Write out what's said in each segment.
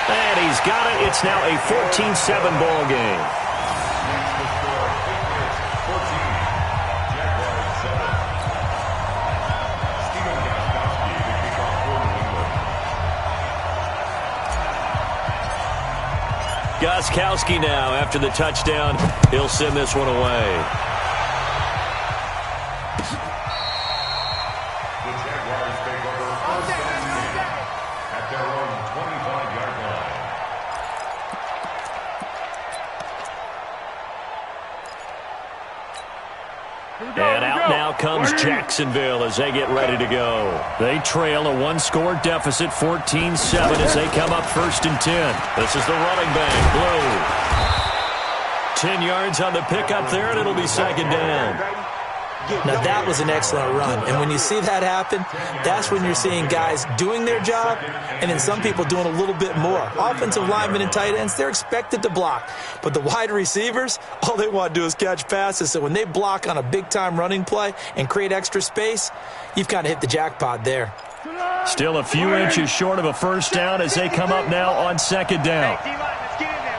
And he's got it. It's now a 14-7 ball game. Gostkowski now, after the touchdown, he'll send this one away. The Jaguars take over first and 10 at their own 25-yard line. And out now comes Jacksonville as they get ready to go. They trail a one-score deficit, 14-7, as they come up 1st and 10. This is the running back, Blue. 10 yards on the pickup there, and it'll be 2nd down. Now, that was an excellent run. And when you see that happen, that's when you're seeing guys doing their job and then some people doing a little bit more. Offensive linemen and tight ends, they're expected to block. But the wide receivers, all they want to do is catch passes. So when they block on a big-time running play and create extra space, you've kind of hit the jackpot there. Still a few inches short of a 1st down as they come up now on 2nd down. Hey, D-line, let's get in there.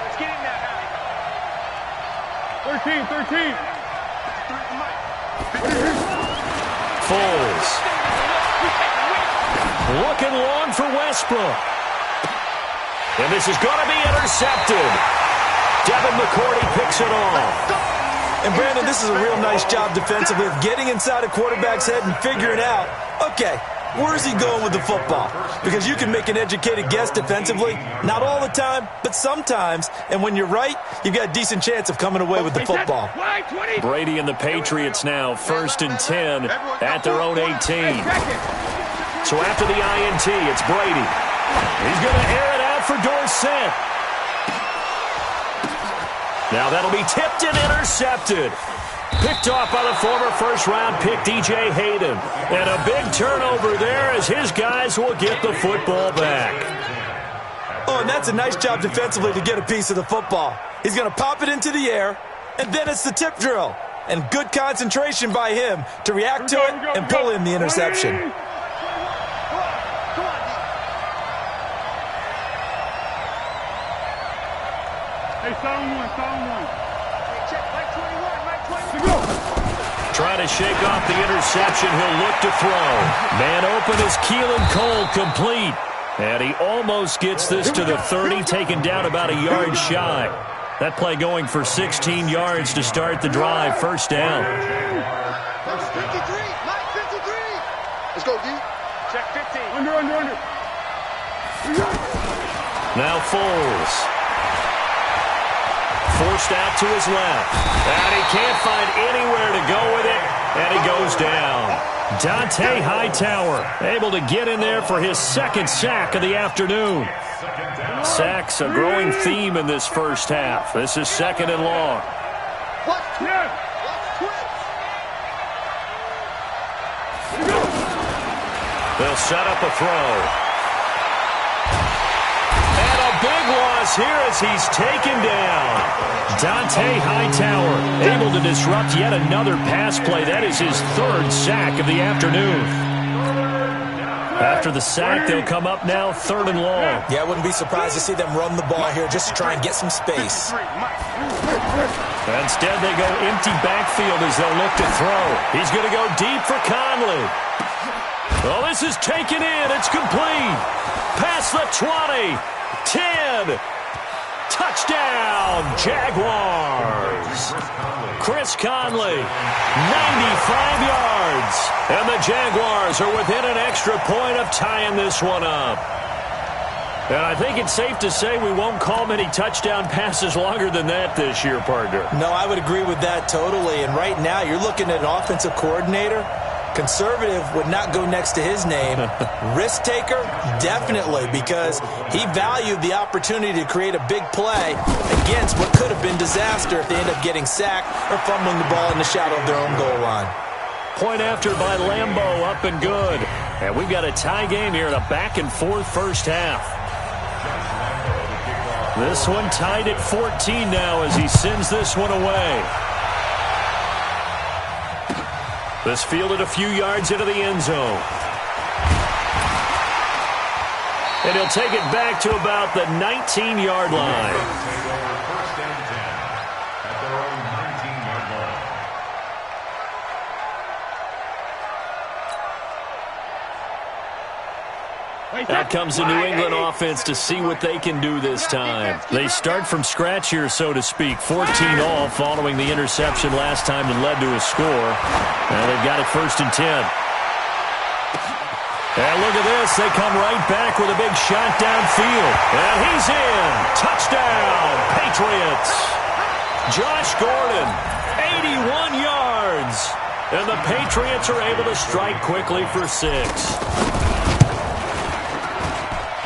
Let's get in there, 13. Foles. Looking long for Westbrook. And this is going to be intercepted. Devin McCourty picks it off. And, Brandon, this is a real nice job defensively of getting inside a quarterback's head and figuring out, okay, where's he going with the football? Because you can make an educated guess defensively, not all the time, but sometimes. And when you're right, you've got a decent chance of coming away with the football. Brady and the Patriots now 1st and 10 at their own 18. So after the INT, it's Brady. He's going to air it out for Dorsett. Now that'll be tipped and intercepted. Picked off by the former first-round pick, DJ Hayden. And a big turnover there as his guys will get the football back. Oh, and that's a nice job defensively to get a piece of the football. He's going to pop it into the air, and then it's the tip drill. And good concentration by him to react to it and pull in the interception. Hey, sound one. Trying to shake off the interception. He'll look to throw. Man open is Keelan Cole, complete. And he almost gets this to the 30, taken down about a yard shy. That play going for 16 yards to start the drive. 1st down. 53. Let's go, D. Check 15. Under. Now Foles. Forced out to his left. And he can't find anywhere to go with it. And he goes down. Dante Hightower able to get in there for his 2nd sack of the afternoon. Sacks a growing theme in this first half. This is 2nd and long. They'll set up a throw. Big loss here as he's taken down. Dante Hightower able to disrupt yet another pass play. That is his 3rd sack of the afternoon. After the sack, they'll come up now 3rd and long. Yeah, I wouldn't be surprised to see them run the ball here just to try and get some space. Instead, they go empty backfield as they'll look to throw. He's going to go deep for Conley. Well, this is taken in. It's complete. Past the 20. 10. Touchdown, Jaguars. Chris Conley, 95 yards. And the Jaguars are within an extra point of tying this one up. And I think it's safe to say we won't call many touchdown passes longer than that this year, partner. No, I would agree with that totally. And right now, you're looking at an offensive coordinator. Conservative would not go next to his name. Risk taker, definitely, because he valued the opportunity to create a big play against what could have been disaster if they end up getting sacked or fumbling the ball in the shadow of their own goal line. Point after by Lambeau, up and good. And we've got a tie game here in a back-and-forth first half. This one tied at 14 now as he sends this one away. This fielded a few yards into the end zone. And he'll take it back to about the 19-yard line. Take over 1st and 10 at their own 19-yard line. Out comes the New England offense to see what they can do this time. They start from scratch here, so to speak. 14 all following the interception last time that led to a score. And they've got it 1st and 10. And look at this. They come right back with a big shot downfield. And he's in. Touchdown, Patriots. Josh Gordon, 81 yards. And the Patriots are able to strike quickly for 6.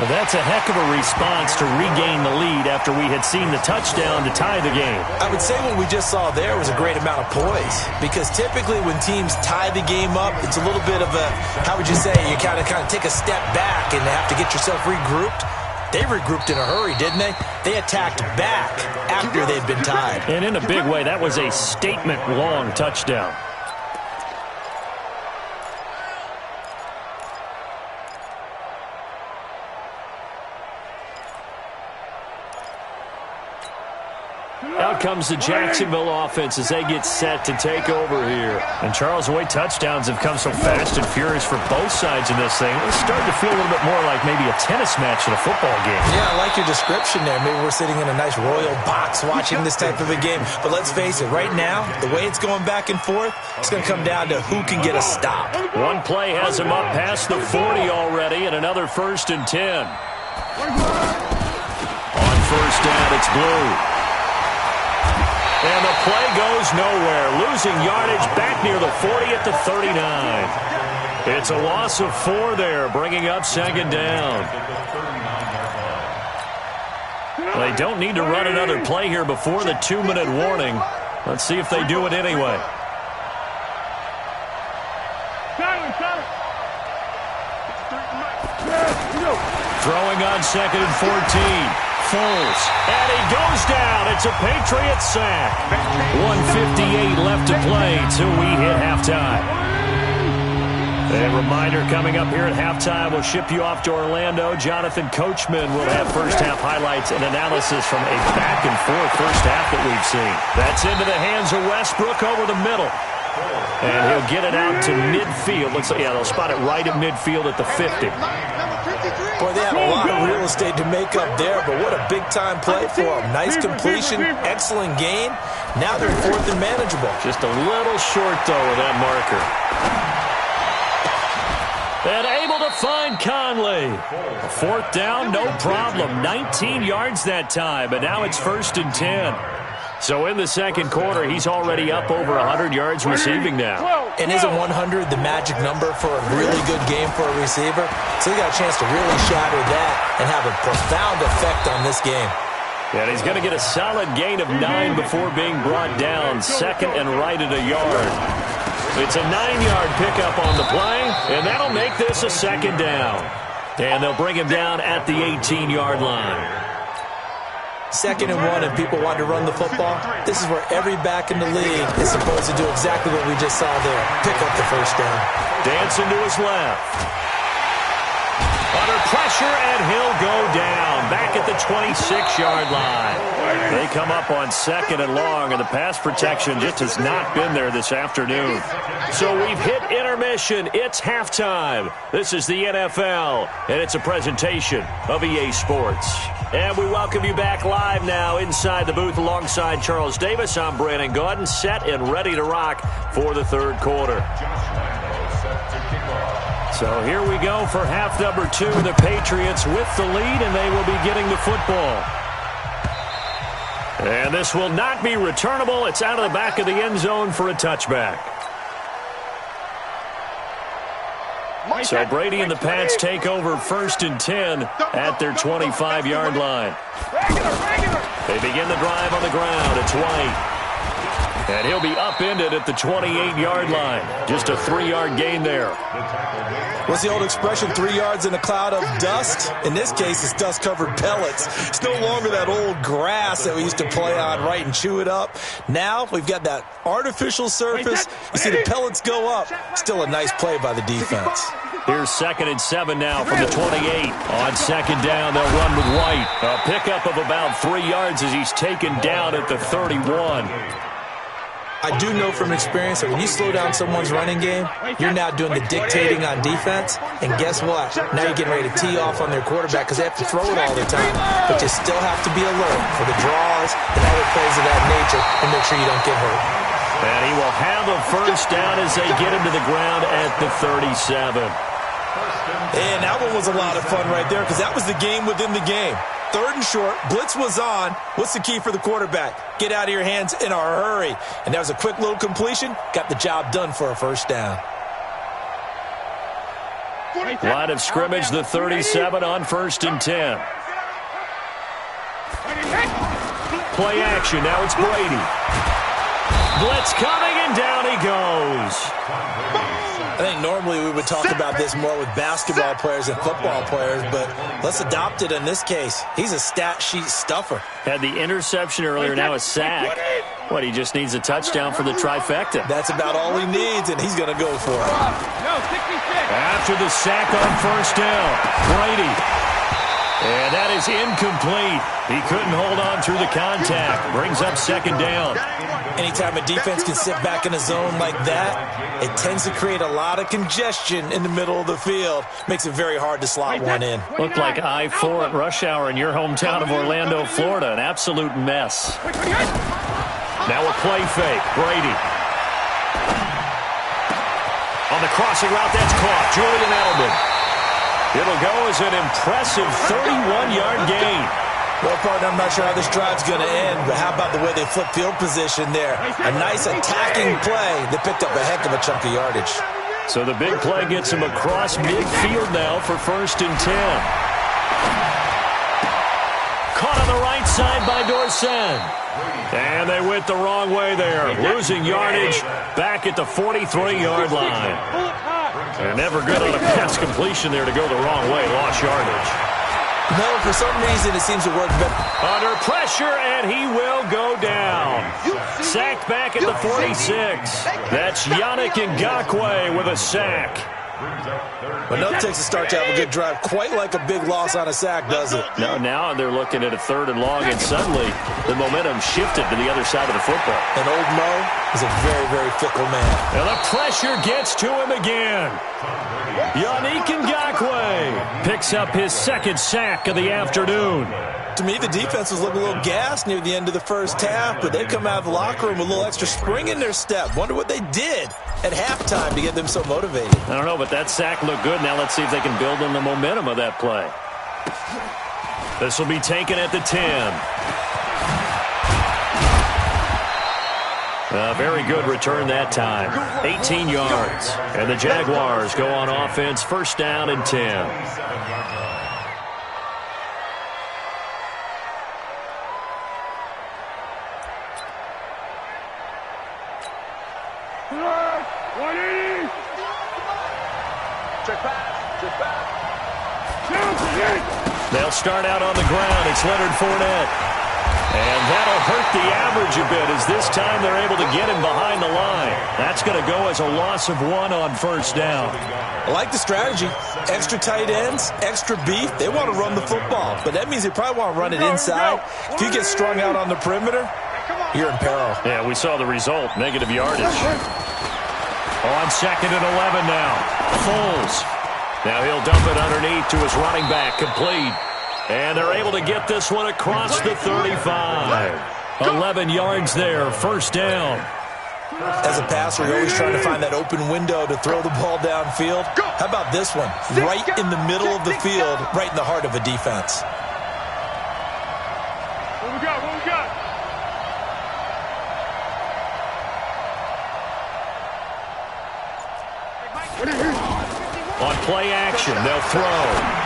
Well, that's a heck of a response to regain the lead after we had seen the touchdown to tie the game. I would say what we just saw there was a great amount of poise, because typically when teams tie the game up, it's a little bit of a, how would you say, you kind of take a step back and have to get yourself regrouped. They regrouped in a hurry, didn't they? They attacked back after they'd been tied. And in a big way, that was a statement-long touchdown. Out comes the Jacksonville offense as they get set to take over here. And Charles, the way touchdowns have come so fast and furious for both sides in this thing, it's starting to feel a little bit more like maybe a tennis match in a football game. Yeah, I like your description there. Maybe we're sitting in a nice royal box watching this type of a game. But let's face it, right now, the way it's going back and forth, it's going to come down to who can get a stop. One play has him up past the 40 already, and another 1st and 10. On 1st down, it's Blue. And the play goes nowhere. Losing yardage back near the 40 at the 39. It's a loss of 4 there, bringing up 2nd down. They don't need to run another play here before the 2-minute warning. Let's see if they do it anyway. Throwing on 2nd and 14. Foles. And he goes down. It's a Patriots sack. 1:58 left to play till we hit halftime. A reminder coming up here at halftime. We'll ship you off to Orlando. Jonathan Coachman will have first-half highlights and analysis from a back-and-forth first half that we've seen. That's into the hands of Westbrook over the middle. And he'll get it out to midfield. Looks like, yeah, they'll spot it right at midfield at the 50. Boy, they had a lot of real estate to make up there, but what a big-time play for them. Nice completion, excellent gain. Now they're 4th and manageable. Just a little short, though, of that marker. And able to find Conley. 4th down, no problem. 19 yards that time, but now it's 1st and 10. So in the second quarter, he's already up over 100 yards receiving now. And isn't 100 the magic number for a really good game for a receiver? So he got a chance to really shatter that and have a profound effect on this game. And he's going to get a solid gain of 9 before being brought down. 2nd and right at a yard. It's a 9-yard pickup on the play, and that'll make this a 2nd down. And they'll bring him down at the 18-yard line. 2nd and 1, and people want to run the football. This is where every back in the league is supposed to do exactly what we just saw there. Pick up the 1st down. Dancing to his left. Under pressure, and he'll go down. Back at the 26-yard line. They come up on 2nd and long, and the pass protection just has not been there this afternoon. So we've hit intermission. It's halftime. This is the NFL, and it's a presentation of EA Sports. And we welcome you back live now inside the booth alongside Charles Davis. I'm Brandon Gaudin, set and ready to rock for the 3rd quarter. So here we go for half number 2. The Patriots with the lead, and they will be getting the football. And this will not be returnable. It's out of the back of the end zone for a touchback. So Brady and the Pats take over 1st and 10 at their 25-yard line. They begin the drive on the ground. It's White. And he'll be upended at the 28-yard line. Just a 3-yard gain there. What's the old expression, 3 yards in a cloud of dust? In this case, it's dust-covered pellets. It's no longer that old grass that we used to play on, right, and chew it up. Now we've got that artificial surface. You see the pellets go up. Still a nice play by the defense. Here's 2nd and 7 now from the 28. On 2nd down, they'll run with White. A pickup of about 3 yards as he's taken down at the 31. I do know from experience that when you slow down someone's running game, you're now doing the dictating on defense. And guess what? Now you're getting ready to tee off on their quarterback because they have to throw it all the time. But you still have to be alert for the draws and other plays of that nature and make sure you don't get hurt. And he will have a first down as they get him to the ground at the 37. And that one was a lot of fun right there because that was the game within the game. 3rd and short, blitz was on. What's the key for the quarterback? Get out of your hands in a hurry. And that was a quick little completion. Got the job done for a first down. Line of scrimmage, the 37 on 1st and 10. Play action, now it's Brady. Blitz coming, and down he goes. I think normally we would talk about this more with basketball players and football players, but let's adopt it in this case. He's a stat sheet stuffer. Had the interception earlier, now a sack. What, he just needs a touchdown for the trifecta. That's about all he needs, and he's going to go for it. After the sack on 1st down, Brady. And that is incomplete. He couldn't hold on through the contact. Brings up 2nd down. Anytime a defense can sit back in a zone like that, it tends to create a lot of congestion in the middle of the field. Makes it very hard to slot one in. Looked like I-4 at rush hour in your hometown of Orlando, Florida. An absolute mess. Now a play fake. Brady. On the crossing route, that's caught. Julian Edelman. It'll go as an impressive 31-yard gain. Well, partner, I'm not sure how this drive's going to end, but how about the way they flip field position there? A nice attacking play that picked up a heck of a chunk of yardage. So the big play gets him across midfield now for 1st and 10. Caught on the right side by Dorsen. And they went the wrong way there, losing yardage back at the 43-yard line. And never good on a pass completion there to go the wrong way, lost yardage. No, for some reason it seems to work better. Under pressure, and he will go down. Sacked back at the 46. That's Yannick Ngakoue with a sack. But no takes a start to have a good drive, quite like a big loss on a sack, does it? No, now they're looking at a 3rd and long, and suddenly the momentum shifted to the other side of the football. And old Mo is a very, very fickle man. And the pressure gets to him again. Yannick Ngakoue picks up his 2nd sack of the afternoon. To me, the defense was looking a little gassed near the end of the first half, but they come out of the locker room with a little extra spring in their step. Wonder what they did at halftime to get them so motivated. I don't know, but that sack looked good. Now let's see if they can build on the momentum of that play. This will be taken at the 10. A very good return that time. 18 yards. And the Jaguars go on offense, 1st down and 10. They'll start out on the ground. It's Leonard Fournette. And that'll hurt the average a bit as this time they're able to get him behind the line. That's going to go as a loss of 1 on 1st down. I like the strategy. Extra tight ends, extra beef. They want to run the football, but that means they probably want to run it inside. If you get strung out on the perimeter, you're in peril. Yeah, we saw the result, negative yardage. On 2nd and 11 now. Foles. Now he'll dump it underneath to his running back, complete. And they're able to get this one across the 35. 11 yards there, 1st down. As a passer, you're always trying to find that open window to throw the ball downfield. How about this one? Right in the middle of the field, right in the heart of a defense. What we got? What we got? On play action, they'll throw.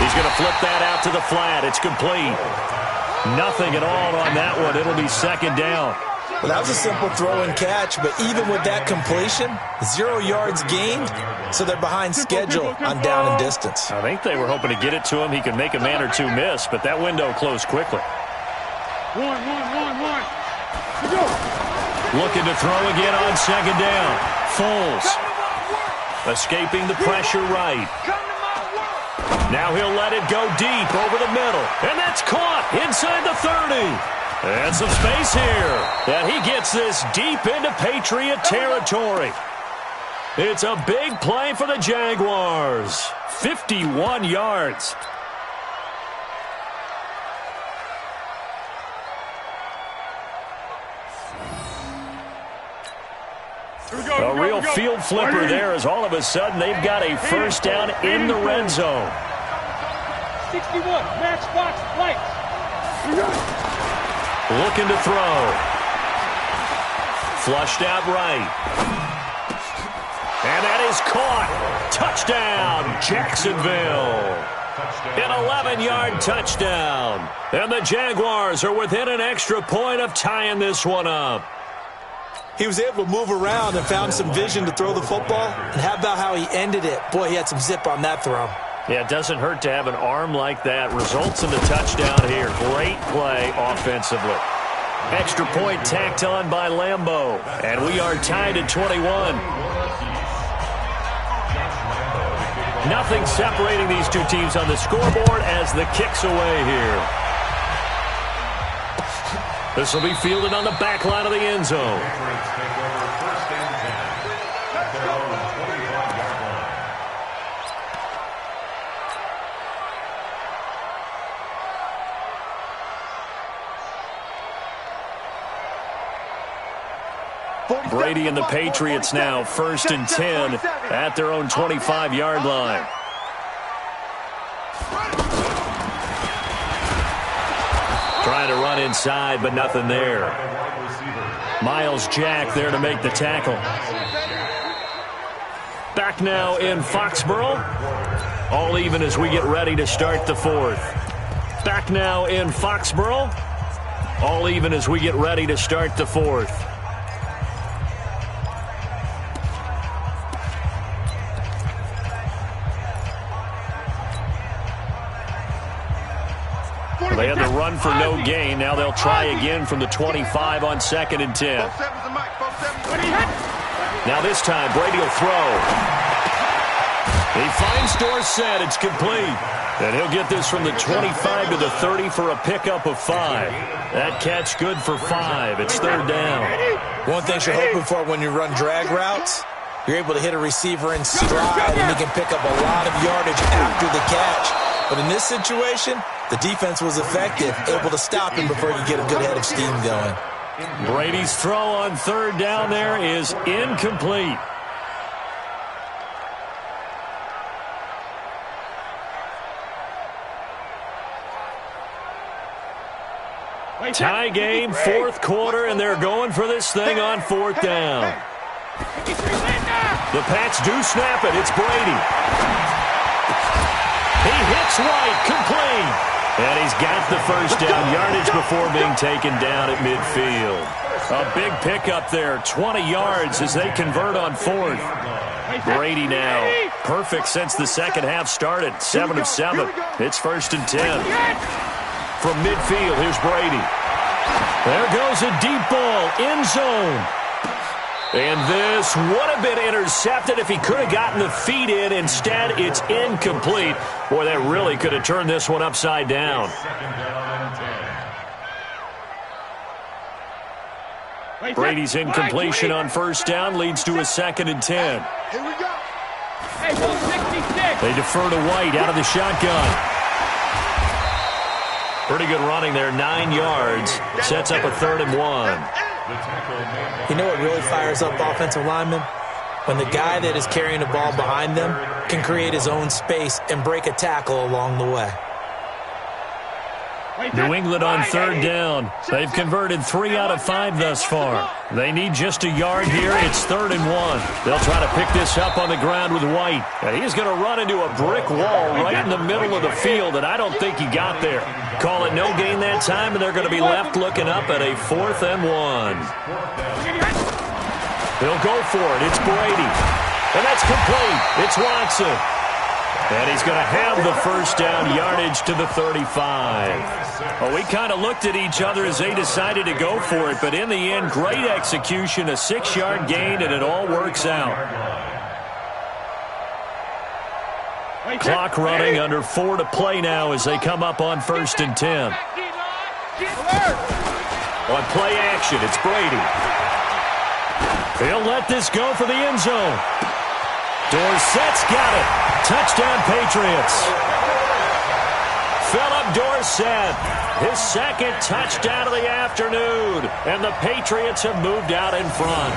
He's going to flip that out to the flat. It's complete. Nothing at all on that one. It'll be 2nd down. Well, that was a simple throw and catch, but even with that completion, 0 yards gained, so they're behind schedule on down and distance. I think they were hoping to get it to him. He could make a man or two miss, but that window closed quickly. One. Looking to throw again on 2nd down. Foles. Escaping the pressure right. Now he'll let it go deep over the middle. And that's caught inside the 30. And some space here. And he gets this deep into Patriot territory. It's a big play for the Jaguars. 51 yards. A real field flipper there as all of a sudden they've got a first down in the red zone. 61, matchbox lights. Looking to throw. Flushed out right. And that is caught. Touchdown, Jacksonville. An 11-yard touchdown. And the Jaguars are within an extra point of tying this one up. He was able to move around and found some vision to throw the football. And how about how he ended it? Boy, he had some zip on that throw. Yeah, it doesn't hurt to have an arm like that. Results in the touchdown here. Great play offensively. Extra point tacked on by Lambeau. And we are tied at 21. Nothing separating these two teams on the scoreboard as the kick's away here. This will be fielded on the back line of the end zone. Brady and the Patriots now 1st and 10 at their own 25-yard line. Trying to run inside, but nothing there. Miles Jack there to make the tackle. Back now in Foxborough. All even as we get ready to start the 4th. Back now in Foxborough. All even as we get ready to start the 4th. They had the run for no gain. Now they'll try again from the 25 on 2nd and 10. Now this time, Brady will throw. He finds Dorsett. It's complete. And he'll get this from the 25 to the 30 for a pickup of 5. That catch good for 5. It's 3rd down. One thing you're hoping for when you run drag routes, you're able to hit a receiver in stride, and he can pick up a lot of yardage after the catch. But in this situation, the defense was effective, able to stop him before you get a good head of steam going. Brady's throw on 3rd down there is incomplete. Tie game, 4th quarter, and they're going for this thing on 4th down. The Pats do snap it. It's Brady. He hits right, complete. And he's got the first down yardage before being taken down at midfield. A big pickup there, 20 yards as they convert on 4th. Brady now, perfect since the second half started, 7 of 7. It's 1st and 10. From midfield, here's Brady. There goes a deep ball, end zone. And this would have been intercepted if he could have gotten the feet in. Instead, it's incomplete. Boy, that really could have turned this one upside down. Brady's incompletion on 1st down leads to a 2nd and 10. Here we go. Hey, 166. They defer to White out of the shotgun. Pretty good running there, 9 yards. Sets up a 3rd and 1. You know what really fires up offensive linemen? When the guy that is carrying the ball behind them can create his own space and break a tackle along the way. New England on 3rd down. They've converted 3 out of 5 thus far. They need just a yard here. It's 3rd and 1. They'll try to pick this up on the ground with White. And he's going to run into a brick wall right in the middle of the field, and I don't think he got there. Call it no gain that time, and they're going to be left looking up at a 4th and 1. He'll go for it. It's Brady. And that's complete. It's Watson. And he's going to have the first down yardage to the 35. Well, we kind of looked at each other as they decided to go for it, but in the end, great execution, a 6-yard gain, and it all works out. Clock running, under 4 to play now as they come up on 1st and 10. On play action, it's Brady. He'll let this go for the end zone. Dorsett's got it. Touchdown, Patriots. Philip Dorsett, his second touchdown of the afternoon. And the Patriots have moved out in front.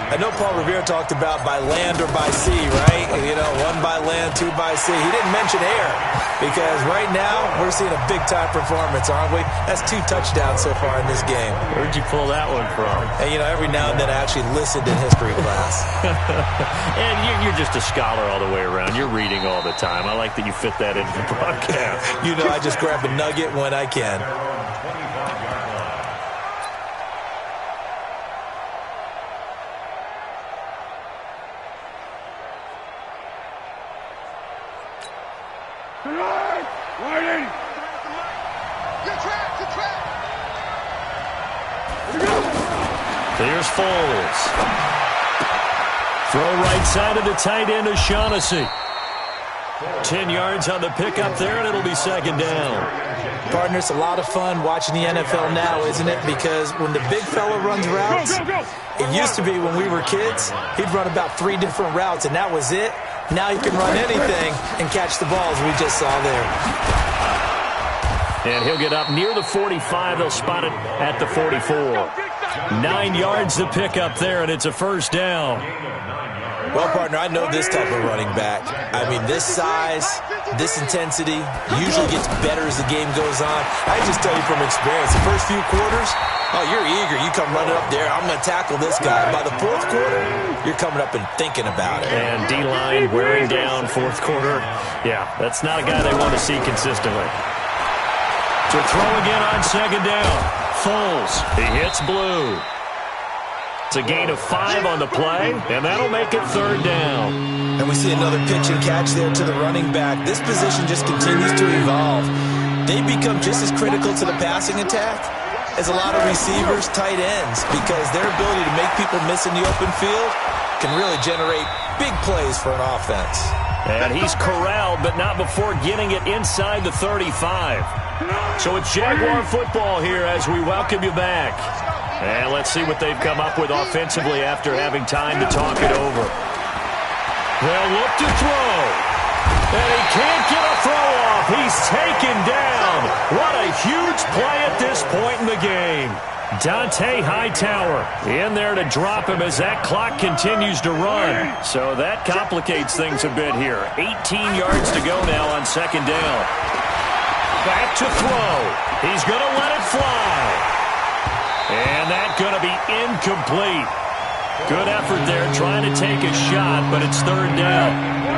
I know Paul Revere talked about by land or by sea, right? You know, 1 by land, 2 by sea. He didn't mention air because right now we're seeing a big-time performance, aren't we? That's 2 touchdowns so far in this game. Where'd you pull that one from? And, you know, every now and then I actually listened in history class. And you're just a scholar all the way around. You're reading all the time. I like that you fit that into the broadcast. You know, I just grab a nugget when I can. Here's Foles. Throw right side of the tight end, O'Shaughnessy. 10 yards on the pickup there, and it'll be 2nd down. Partner, it's a lot of fun watching the NFL now, isn't it? Because when the big fella runs routes, it used to be when we were kids, he'd run about 3 different routes, and that was it. Now he can run anything and catch the balls we just saw there. And he'll get up near the 45. They'll spot it at the 44. 9 yards to pick up there, and it's a 1st down. Well, partner, I know this type of running back. I mean, this size, this intensity usually gets better as the game goes on. I just tell you from experience, the first few quarters, oh, you're eager. You come running up there, I'm going to tackle this guy. By the 4th quarter, you're coming up and thinking about it. And D-line wearing down 4th quarter. Yeah, that's not a guy they want to see consistently. To throw again on 2nd down. Foles, he hits blue. It's a gain of 5 on the play, and that'll make it 3rd down. And we see another pitch and catch there to the running back. This position just continues to evolve. They become just as critical to the passing attack as a lot of receivers, tight ends, because their ability to make people miss in the open field can really generate big plays for an offense. And he's corralled, but not before getting it inside the 35. So it's Jaguar football here as we welcome you back. And let's see what they've come up with offensively after having time to talk it over. They'll look to throw. And he can't get a throw off. He's taken down. What a huge play at this point in the game. Dante Hightower in there to drop him as that clock continues to run. So that complicates things a bit here. 18 yards to go now on 2nd down. Back to throw. He's going to let it fly. And that's going to be incomplete. Good effort there trying to take a shot, but it's 3rd down.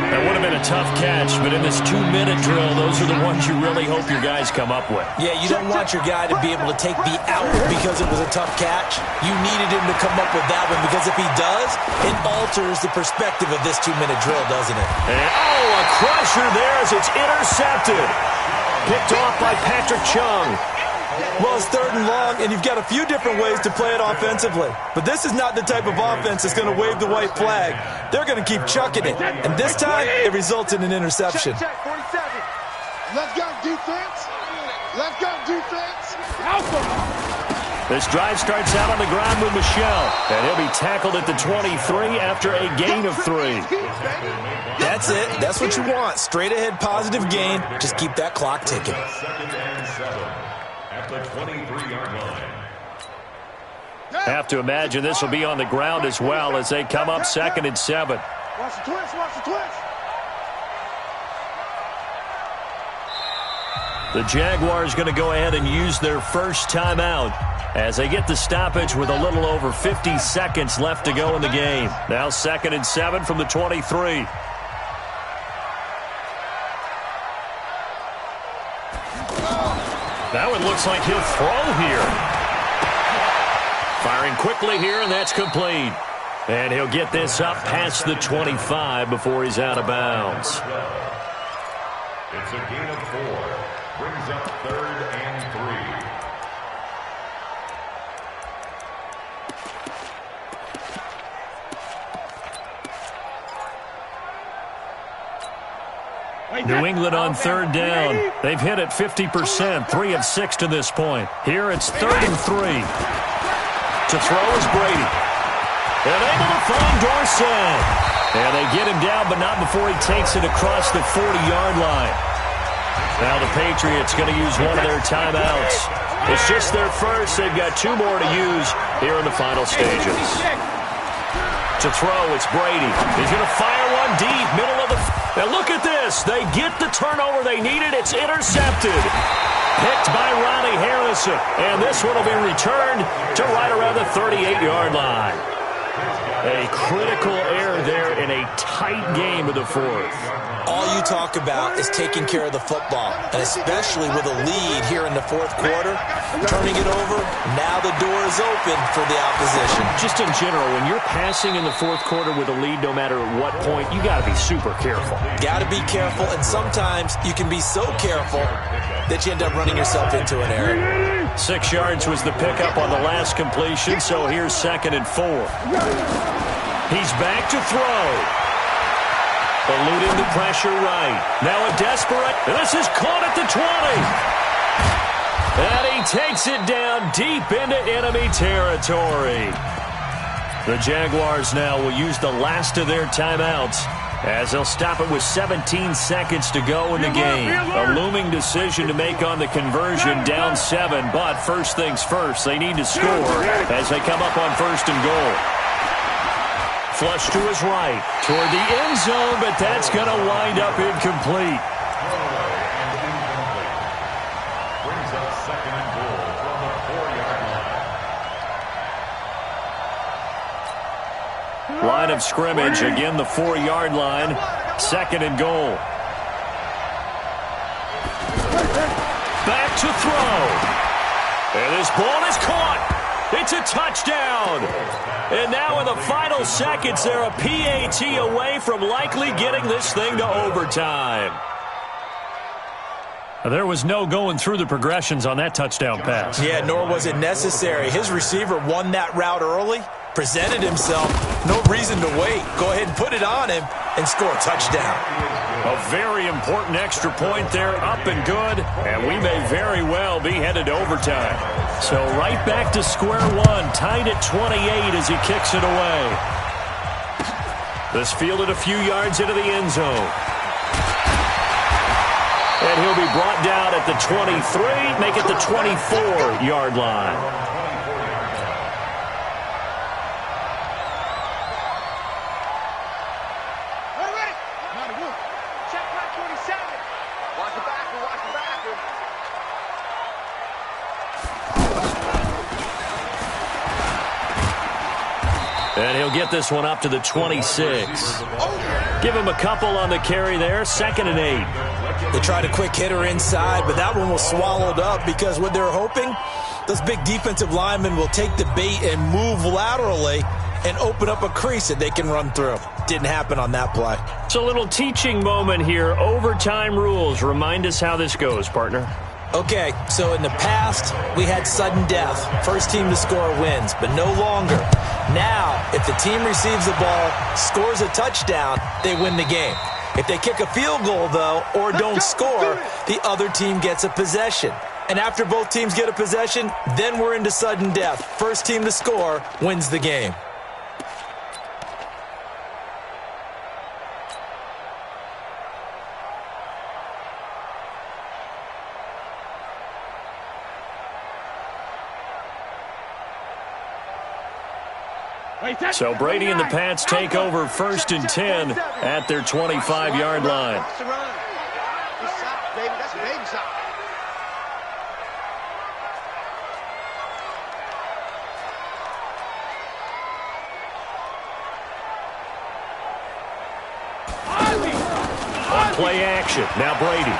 That would have been a tough catch, but in this 2-minute drill, those are the ones you really hope your guys come up with. Yeah, you don't want your guy to be able to take the out because it was a tough catch. You needed him to come up with that one because if he does, it alters the perspective of this 2-minute drill, doesn't it? And, a crusher there as it's intercepted. Picked off by Patrick Chung. Well, it's 3rd and long, and you've got a few different ways to play it offensively. But this is not the type of offense that's going to wave the white flag. They're going to keep chucking it. And this time, it results in an interception. Check, 47. Let's go defense. Let's go defense. This drive starts out on the ground with Michelle. And he'll be tackled at the 23 after a gain of 3. That's it. That's what you want. Straight ahead positive gain. Just keep that clock ticking. 2nd and 7 at the 23-yard line. Have to imagine this will be on the ground as well as they come up 2nd and 7. Watch the twist, watch the twist. The Jaguars going to go ahead and use their first timeout as they get the stoppage with a little over 50 seconds left to go in the game. Now 2nd and 7 from the 23. Now it looks like he'll throw here. Firing quickly here, and that's complete. And he'll get this up past the 25 before he's out of bounds. It's a gain of 4. Brings up 3rd and 3. New England on third down. They've hit it 50%, 3 of 6 to this point. Here it's 3rd and 3. To throw is Brady. And able to find Dorsett. And they get him down, but not before he takes it across the 40-yard line. Now the Patriots going to use one of their timeouts. It's just their first. They've got 2 more to use here in the final stages. To throw, it's Brady. He's going to fire one deep, middle of the... Now look at this. They get the turnover they needed. It's intercepted. Picked by Ronnie Harrison. And this one will be returned to right around the 38-yard line. A critical error there in a tight game of the fourth. All you talk about is taking care of the football, and especially with a lead here in the fourth quarter, turning it over, now the door is open for the opposition. Just in general, when you're passing in the fourth quarter with a lead, no matter at what point, you got to be super careful. Got to be careful, and sometimes you can be so careful that you end up running yourself into an error. 6 yards was the pickup on the last completion, so here's 2nd and 4. He's back to throw. Eluding the pressure right. Now a desperate. This is caught at the 20. And he takes it down deep into enemy territory. The Jaguars now will use the last of their timeouts as they'll stop it with 17 seconds to go in the game. A looming decision to make on the conversion, down 7. But first things first, they need to score as they come up on 1st and goal. Flush to his right, toward the end zone, but that's going to wind up incomplete. Brings up 2nd and goal from the 4-yard line. Line of scrimmage, again the 4-yard line. 2nd and goal. Back to throw. And this ball is caught. It's a touchdown. And now in the final seconds, they're a PAT away from likely getting this thing to overtime. There was no going through the progressions on that touchdown pass. Yeah, nor was it necessary. His receiver won that route early, presented himself, no reason to wait. Go ahead and put it on him and score a touchdown. A very important extra point there, up and good, and we may very well be headed to overtime. So right back to square one, tied at 28 as he kicks it away. This fielded a few yards into the end zone. And he'll be brought down at the 23, make it the 24-yard line. And he'll get this one up to the 26. Give him a couple on the carry there. 2nd and 8. They tried a quick hitter inside, but that one was swallowed up because what they're hoping, those big defensive linemen will take the bait and move laterally and open up a crease that they can run through. Didn't happen on that play. It's a little teaching moment here. Overtime rules. Remind us how this goes, partner. Okay, so in the past, we had sudden death. First team to score wins, but no longer. Now, if the team receives the ball, scores a touchdown, they win the game. If they kick a field goal, though, or don't score, the other team gets a possession. And after both teams get a possession, then we're into sudden death. First team to score wins the game. So Brady and the Pats take over 1st and 10 at their 25-yard line. On play action, now Brady.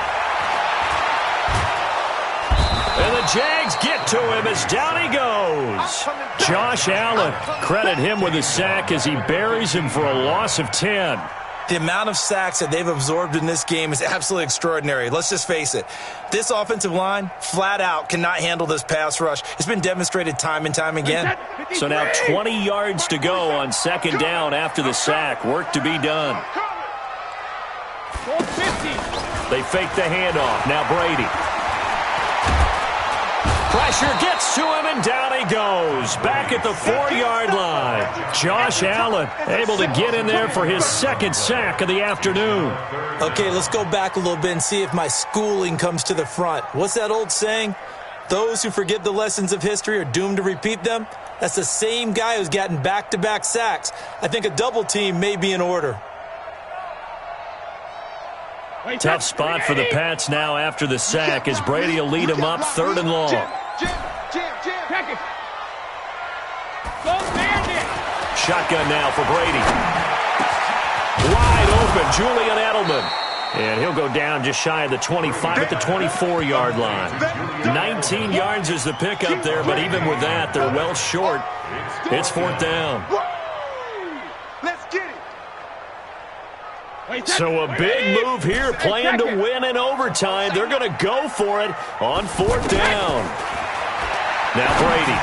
And the Jags get to him as down he goes. Josh Allen, credit him with a sack as he buries him for a loss of 10. The amount of sacks that they've absorbed in this game is absolutely extraordinary. Let's just face it. This offensive line, flat out, cannot handle this pass rush. It's been demonstrated time and time again. So now 20 yards to go on 2nd down after the sack. Work to be done. 450. They fake the handoff. Now Brady. Pressure gets to him, and down he goes. Back at the 4-yard line. Josh Allen able to get in there for his second sack of the afternoon. Okay, let's go back a little bit and see if my schooling comes to the front. What's that old saying? Those who forget the lessons of history are doomed to repeat them. That's the same guy who's gotten back-to-back sacks. I think a double team may be in order. Tough spot for the Pats now after the sack as Brady will lead him up 3rd and long. Shotgun now for Brady. Wide open, Julian Edelman. And he'll go down just shy of the 25 at the 24-yard line. 19 yards is the pickup there, but even with that, they're well short. It's 4th down. Let's get it. So a big move here, playing to win in overtime. They're going to go for it on 4th down. Now Brady.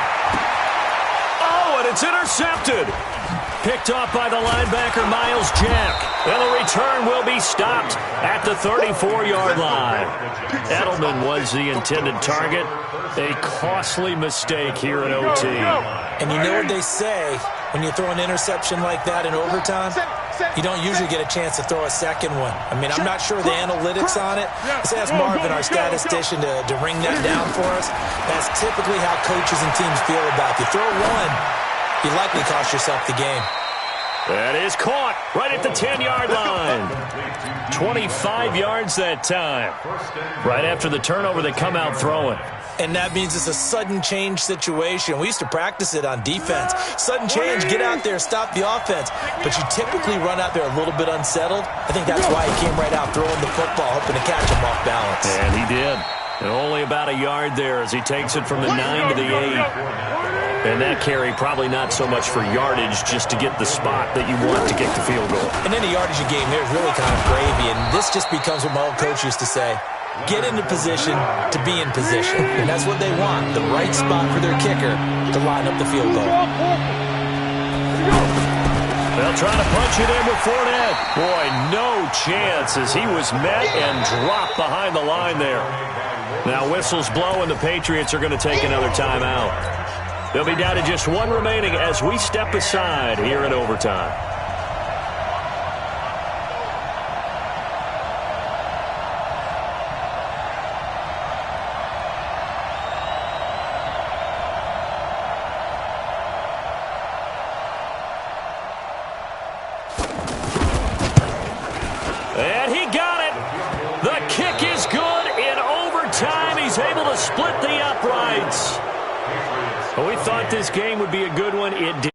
Oh, and it's intercepted. Picked off by the linebacker, Miles Jack. And the return will be stopped at the 34-yard line. Edelman was the intended target. A costly mistake here in OT. And you know what they say, when you throw an interception like that in overtime, you don't usually get a chance to throw a second one. I mean, I'm not sure the analytics on it. Let's ask Marvin, our statistician, to ring that down for us. That's typically how coaches and teams feel about it. You throw one, you likely cost yourself the game. That is caught right at the 10-yard line. 25 yards that time. Right after the turnover, they come out throwing. And that means it's a sudden change situation. We used to practice it on defense. Sudden change, get out there, stop the offense. But you typically run out there a little bit unsettled. I think that's why he came right out throwing the football, hoping to catch him off balance. And he did. And only about a yard there as he takes it from the 9 to the 8. And that carry probably not so much for yardage, just to get the spot that you want to get the field goal. And any yardage you gain there is really kind of gravy. And this just becomes what my old coach used to say. Get into position to be in position. And that's what they want, the right spot for their kicker to line up the field goal. They'll try to punch it in with Fournette. Boy, no chance as he was met and dropped behind the line there. Now whistles blow and the Patriots are going to take another timeout. They'll be down to just one remaining as we step aside here in overtime. And he got it. The kick is good in overtime. He's able to split the uprights. We thought this game would be a good one. It did.